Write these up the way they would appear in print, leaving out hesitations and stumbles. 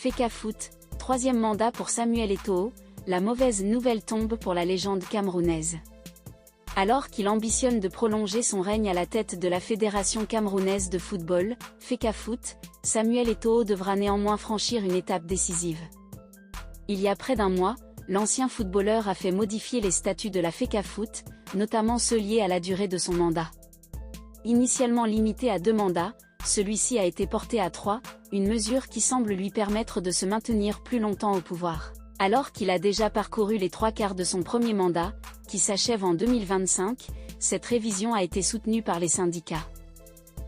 Fecafoot, troisième mandat pour Samuel Eto'o, la mauvaise nouvelle tombe pour la légende camerounaise. Alors qu'il ambitionne de prolonger son règne à la tête de la Fédération camerounaise de football, Fecafoot, Samuel Eto'o devra néanmoins franchir une étape décisive. Il y a près d'un mois, l'ancien footballeur a fait modifier les statuts de la Fecafoot, notamment ceux liés à la durée de son mandat. Initialement limité à 2 mandats, celui-ci a été porté à 3, une mesure qui semble lui permettre de se maintenir plus longtemps au pouvoir. Alors qu'il a déjà parcouru les 3/4 de son premier mandat, qui s'achève en 2025, cette révision a été soutenue par les syndicats.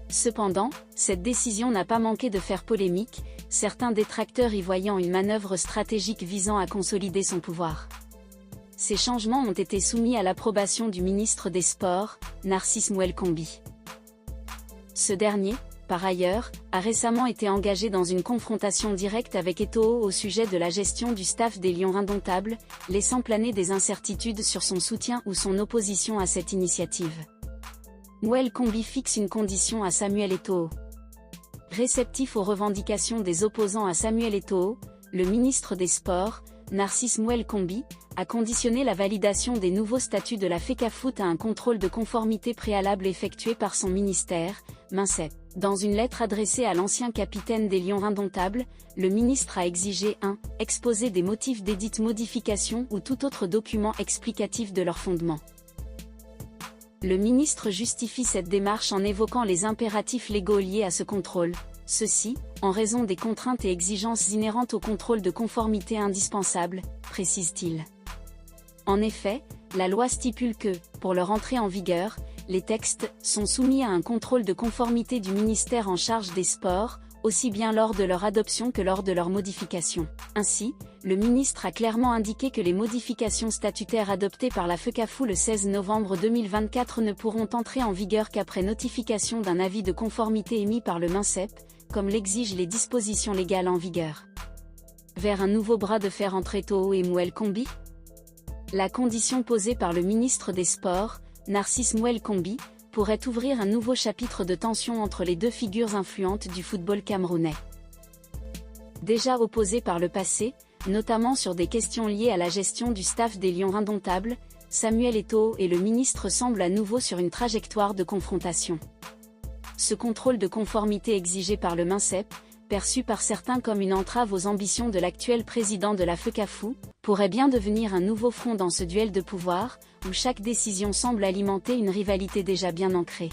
Cependant, cette décision n'a pas manqué de faire polémique, certains détracteurs y voyant une manœuvre stratégique visant à consolider son pouvoir. Ces changements ont été soumis à l'approbation du ministre des Sports, Narcisse Mouel-Kombi. Ce dernier, par ailleurs, a récemment été engagé dans une confrontation directe avec Eto'o au sujet de la gestion du staff des Lions indomptables, laissant planer des incertitudes sur son soutien ou son opposition à cette initiative. Mouel-Kombi fixe une condition à Samuel Eto'o. Réceptif aux revendications des opposants à Samuel Eto'o, le ministre des Sports, Narcisse Mouel-Kombi, a conditionné la validation des nouveaux statuts de la Fecafoot à un contrôle de conformité préalable effectué par son ministère, MINSEP. Dans une lettre adressée à l'ancien capitaine des Lions indomptables, le ministre a exigé un exposé des motifs d'édite modification ou tout autre document explicatif de leur fondement. Le ministre justifie cette démarche en évoquant les impératifs légaux liés à ce contrôle, ceci, en raison des contraintes et exigences inhérentes au contrôle de conformité indispensable, précise-t-il. En effet, la loi stipule que, pour leur entrée en vigueur, les textes sont soumis à un contrôle de conformité du ministère en charge des sports, aussi bien lors de leur adoption que lors de leur modification. Ainsi, le ministre a clairement indiqué que les modifications statutaires adoptées par la Fecafoot le 16 novembre 2024 ne pourront entrer en vigueur qu'après notification d'un avis de conformité émis par le MINSEP, comme l'exigent les dispositions légales en vigueur. Vers un nouveau bras de fer entre Eto'o et Mouel-Kombi ? La condition posée par le ministre des Sports, Narcisse Mouel-Kombi, pourrait ouvrir un nouveau chapitre de tension entre les deux figures influentes du football camerounais. Déjà opposés par le passé, notamment sur des questions liées à la gestion du staff des Lions indomptables, Samuel Eto'o et le ministre semblent à nouveau sur une trajectoire de confrontation. Ce contrôle de conformité exigé par le MINSEP, perçu par certains comme une entrave aux ambitions de l'actuel président de la Fecafoot, pourrait bien devenir un nouveau front dans ce duel de pouvoir, où chaque décision semble alimenter une rivalité déjà bien ancrée.